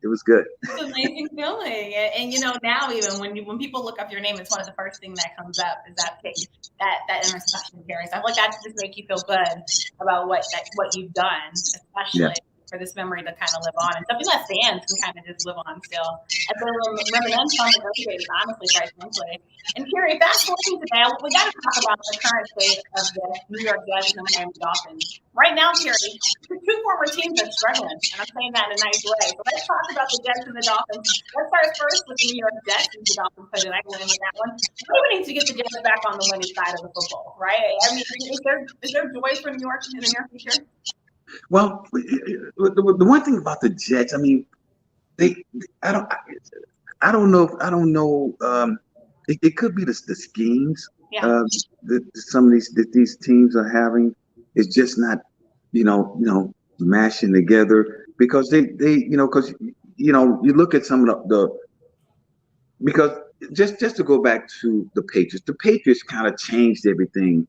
S4: it was good.
S3: It's an amazing feeling, and now even when people look up your name, it's one of the first things that comes up is that page, that intersection, Kerry. So I feel like that just make you feel good about what you've done, especially for this memory to kind of live on, and something that fans can kind of just live on still. And then reminisce on the early days, honestly, quite frankly. And Kerry, fast forwarding today, we got to talk about the current state of the New York Jets and the Miami Dolphins. Right now, Kerry, the 2 former teams are struggling, and I'm saying that in a nice way. So let's talk about the Jets and the Dolphins. Let's start first with the New York Jets and the Dolphins, because I win with that one. We need to get the Jets back on the winning side of the football, right? I mean, is there joy for New York in the near future?
S4: Well, the one thing about the Jets, I mean, I don't know. It could be the schemes that some of these teams are having. It's just not, mashing together, because because you look at some of because just to go back to the Patriots kind of changed everything.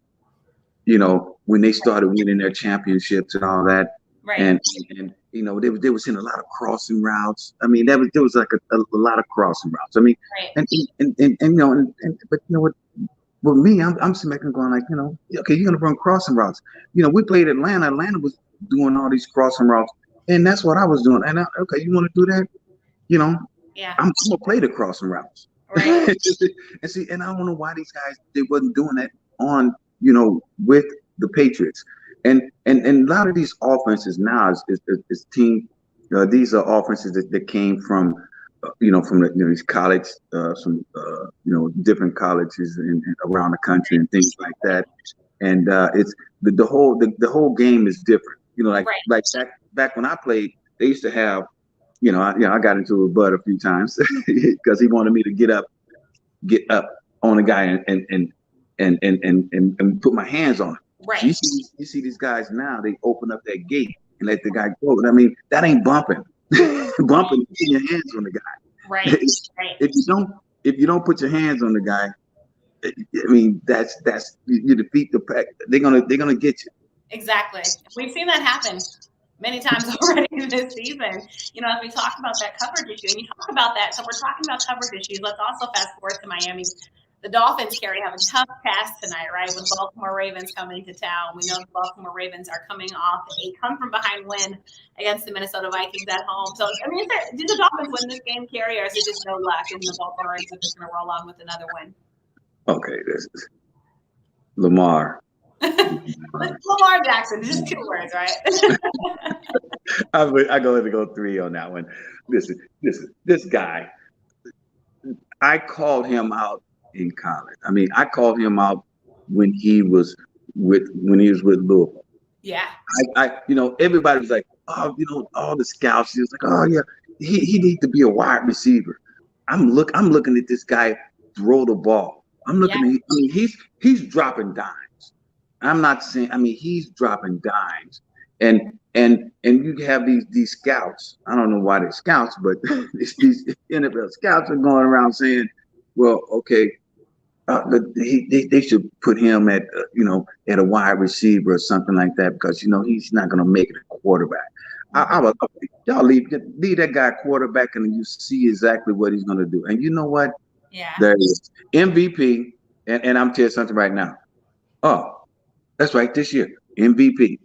S4: When they started winning their championships and all that,
S3: Right.
S4: And you know, they was in a lot of crossing routes. I mean, there was like a lot of crossing routes. I mean,
S3: Right.
S4: and you know, but you know what? With me, I'm sitting back and going like, you know, okay, you're gonna run crossing routes. You know, we played Atlanta. Atlanta was doing all these crossing routes, and that's what I was doing. And okay, you want to do that? You know,
S3: Yeah.
S4: I'm gonna play the crossing routes.
S3: Right.
S4: And see, and I don't know why these guys they wasn't doing that on, you know, with the Patriots. And a lot of these offenses now is team. These are offenses that came from, you know, from the, you know, these college, some you know, different colleges around the country and things like that. And it's the whole game is different. You know, like back when I played, they used to have, you know, I got into a butt a few times because he wanted me to get up on a guy and put my hands on him.
S3: Right.
S4: So you see these guys now, they open up that gate and let the guy go. I mean, that ain't bumping. Bumping, putting your hands on the guy.
S3: Right. Right.
S4: If you don't put your hands on the guy, I mean, that's you defeat the pack. They're gonna get you.
S3: Exactly. We've seen that happen many times already this season. You know, as we talk about that coverage issue, and you talk about that, so we're talking about coverage issues. Let's also fast forward to Miami. The Dolphins, Kerry, have a tough task tonight, right? With Baltimore Ravens coming to town. We know the Baltimore Ravens are coming off a come-from-behind win against the Minnesota Vikings at home. So, I mean, did the Dolphins win this game, Kerry, or is it just no luck and the Baltimore Ravens are just going to roll on with another win?
S4: Okay, this is Lamar.
S3: Lamar Jackson, just 2 words, right?
S4: I'm going to go 3 on that one. Listen, this guy, I called him out in college. I mean, I called him out when he was with Louisville.
S3: Yeah.
S4: I you know, everybody was like, oh, you know, all the scouts. He was like, oh yeah, he needs to be a wide receiver. I'm looking at this guy throw the ball. I'm looking at. I mean, he's dropping dimes. I'm not saying. I mean, he's dropping dimes. And you have these scouts. I don't know why they're scouts, but these NFL scouts are going around saying, well, okay, they should put him at you know, at a wide receiver or something like that because, you know, he's not going to make it a quarterback. Y'all leave that guy quarterback and you see exactly what he's going to do. And you know what?
S3: Yeah.
S4: There he is. MVP. And I'm telling you something right now. Oh, that's right. This year, MVP.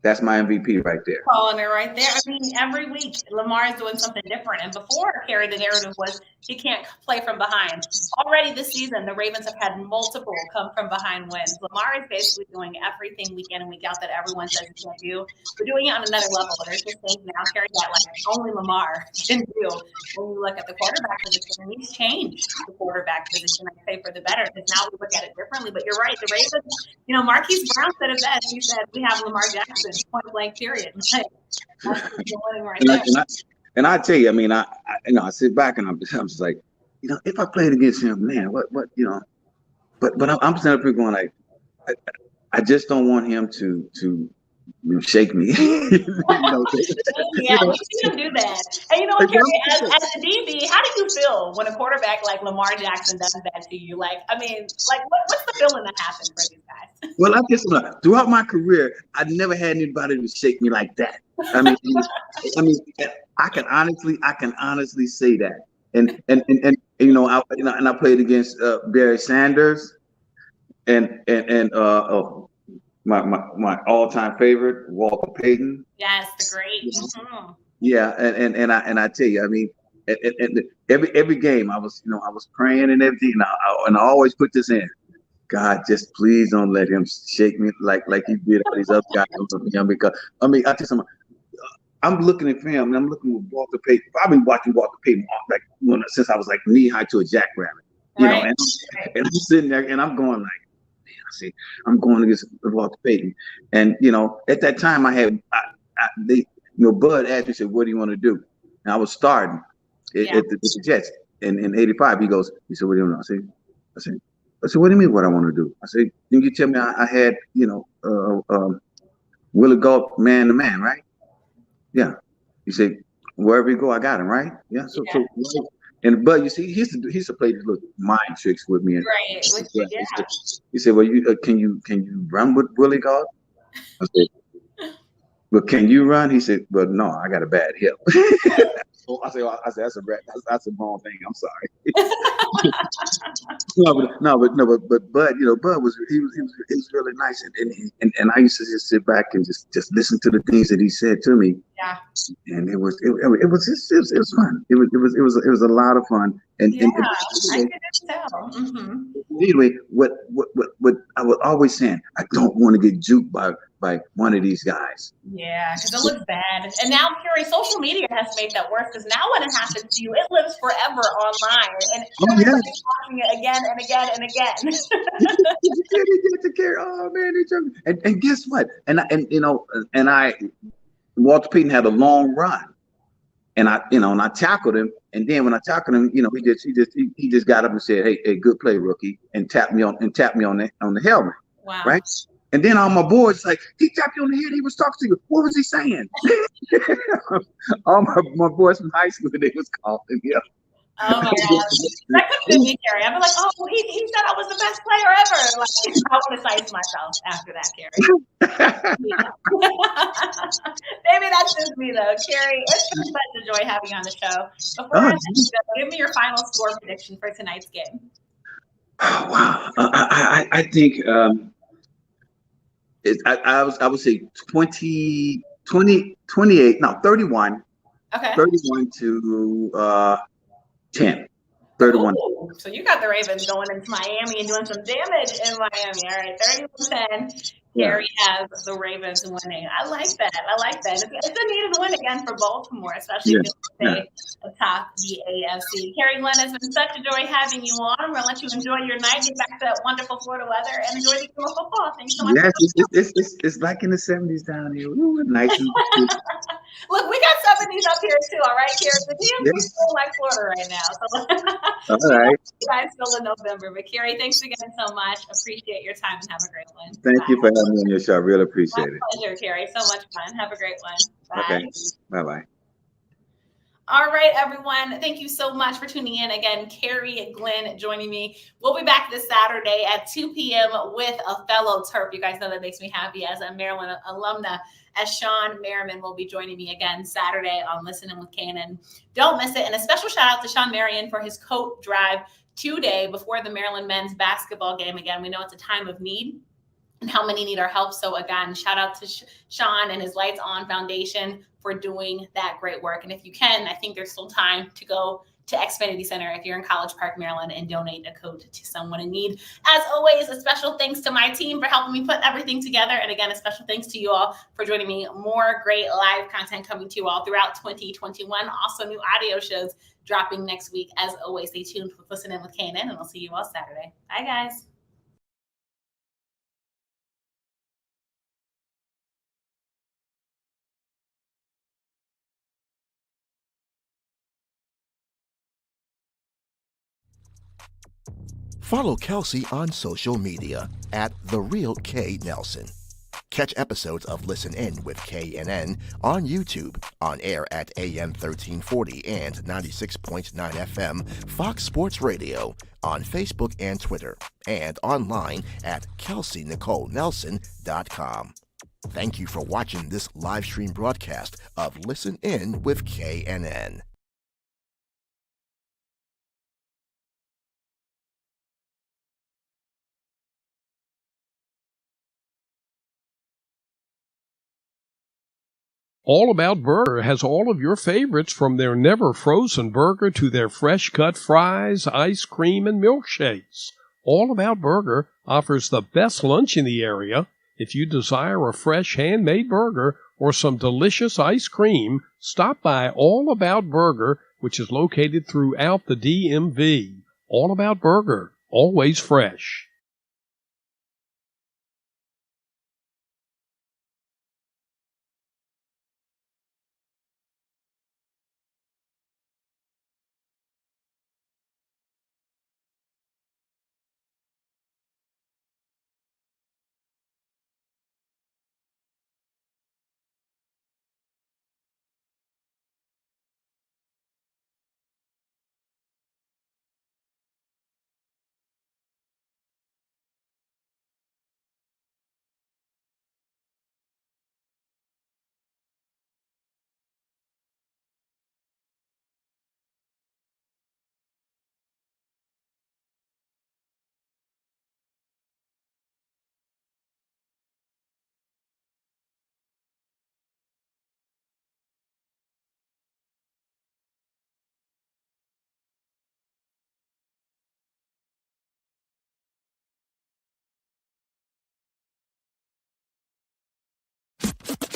S4: That's my MVP right there.
S3: Calling it right there. I mean, every week Lamar is doing something different. And before, Kerry, the narrative was he can't play from behind. Already this season, the Ravens have had multiple come from behind wins. Lamar is basically doing everything week in and week out that everyone says he can't do. We're doing it on another level. There's just things now, Kerry, that like only Lamar can do. When you look at the quarterback position, and he's changed the quarterback position, I'd say, for the better, because now we look at it differently. But you're right, the Ravens, you know, Marquise Brown said it best. He said, we have Lamar Jackson. Point blank, period.
S4: And I tell you, I mean, I you know, I sit back and I'm just like, you know, if I played against him, man, what you know, but I'm sitting up here going like, I just don't want him to you know, shake me. You know,
S3: yeah, we see him do that. And you know what, Kerry, as a DB, how do you feel when a quarterback like Lamar Jackson does that to you? Like, I mean, like what's the feeling that happens for these guys?
S4: Well, I guess throughout my career, I've never had anybody to shake me like that. I mean, I can honestly say that. And you know, I played against Barry Sanders and my all-time favorite, Walter Payton.
S3: Yes, the great. Mm-hmm.
S4: Yeah, and I tell you, I mean, and every game I was praying and everything, and I always put this in. God, just please don't let him shake me like he did all these other guys. Because I mean, I just I'm looking at film and I'm looking with Walter Payton. I've been watching Walter Payton like since I was like knee high to a jackrabbit, you know. And I'm sitting there and I'm going like, man, I see, I'm going against Walter Payton, and you know, at that time Bud asked me, said, "What do you want to do?" And I was starting at the Jets in '85. He said, "What do you want to do?" I said, what do you mean what I want to do? I said, didn't you tell me I had, you know, Willie Gault man to man, right? Yeah. He said, wherever you go, I got him, right? Yeah. So and Bud, you see, he used to play these little mind tricks with me.
S3: Right.
S4: He said, well, can you run with Willie Gault? I said, but can you run? He said, well, no, I got a bad hip. So that's a wrong thing. I'm sorry. But Bud, Bud was really nice, and I used to just sit back and just listen to the things that he said to me.
S3: Yeah.
S4: And it was fun. It was a lot of fun.
S3: Yeah, I could just tell.
S4: Anyway, what I was always saying, I don't want to get juked by one of these guys.
S3: Yeah, because it looks bad. And now, Kerry, social media has made that worse because now when it happens to you, it lives forever online. And everybody's watching it again and again and again.
S4: Oh man, and guess what? And Walter Payton had a long run. And I tackled him, and then when I tackled him, he just got up and said, "Hey, good play, rookie," and tapped me on the helmet.
S3: Wow.
S4: Right? And then all my boys like, he tapped you on the head. He was talking to you. What was he saying? All my boys from high school, they was calling me up.
S3: Oh my God. That could have been me, Kerry. I'd be like, oh, he said I was the best player ever. Like, I would have sized myself after that, Kerry. Maybe that's just me, though. Kerry, it's been such a joy having you on the show. Before I let you go, give me your final score prediction for tonight's game.
S4: Oh, wow. I think I would say 28, no, 31.
S3: Okay.
S4: 31 to 10. 31.
S3: Ooh, so you got the Ravens going into Miami and doing some damage in Miami. All right, 31-10. Kerry has the Ravens winning. I like that. It's a needed win again for Baltimore, especially if they stay atop the AFC. Kerry Glenn, has been such a joy having you on. I'm going to let you enjoy your night, get back to that wonderful Florida weather, and enjoy the game of football. Thanks so much.
S4: Yes, it's like in the 70s down here. Ooh, nice.
S3: Look, we got 70s up here too, all right, Kerry? The DMV is still like Florida right now. So
S4: all right.
S3: You guys still in November. But Kerry, thanks again so much. Appreciate your time and have a great one.
S4: Thank you for having me on your show. I really appreciate it.
S3: My pleasure, Kerry. So much fun. Have a great one. Bye.
S4: Okay. Bye-bye.
S3: All right, everyone. Thank you so much for tuning in. Again, Kerry Glenn joining me. We'll be back this Saturday at 2 p.m. with a fellow Terp. You guys know that makes me happy as a Maryland alumna, as Sean Merriman will be joining me again Saturday on Listening with KNN. Don't miss it. And a special shout out to Sean Marion for his coat drive today before the Maryland men's basketball game. Again, we know it's a time of need and how many need our help. So again, shout out to Sean and his Lights On Foundation for doing that great work. And if you can, I think there's still time to go to Xfinity Center if you're in College Park, Maryland, and donate a coat to someone in need. As always, a special thanks to my team for helping me put everything together. And again, a special thanks to you all for joining me. More great live content coming to you all throughout 2021. Also, new audio shows dropping next week. As always, stay tuned for Listening with KNN, and I'll see you all Saturday. Bye, guys.
S1: Follow Kelsey on social media at The Real K Nelson. Catch episodes of Listen In with KNN on YouTube, on air at AM 1340 and 96.9 FM Fox Sports Radio, on Facebook and Twitter, and online at KelseyNicoleNelson.com. Thank you for watching this live stream broadcast of Listen In with KNN.
S5: All About Burger has all of your favorites, from their never-frozen burger to their fresh-cut fries, ice cream, and milkshakes. All About Burger offers the best lunch in the area. If you desire a fresh handmade burger or some delicious ice cream, stop by All About Burger, which is located throughout the DMV. All About Burger, always fresh.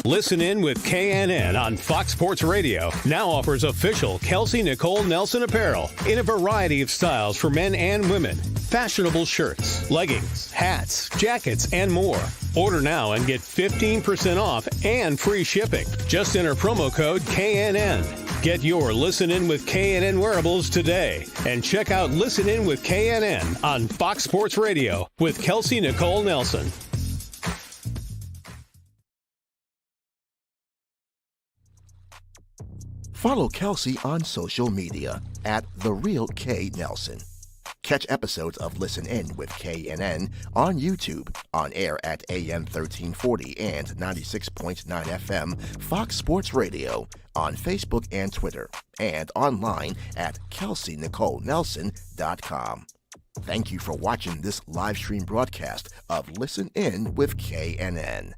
S6: Listen In with KNN on Fox Sports Radio now offers official Kelsey Nicole Nelson apparel in a variety of styles for men and women. Fashionable shirts, leggings, hats, jackets, and more. Order now and get 15% off and free shipping. Just enter promo code KNN. Get your Listen In with KNN wearables today and check out Listen In with KNN on Fox Sports Radio with Kelsey Nicole Nelson.
S1: Follow Kelsey on social media at The Real K Nelson. Catch episodes of Listen In with KNN on YouTube, on air at AM 1340 and 96.9 FM, Fox Sports Radio, on Facebook and Twitter, and online at KelseyNicoleNelson.com. Thank you for watching this live stream broadcast of Listen In with KNN.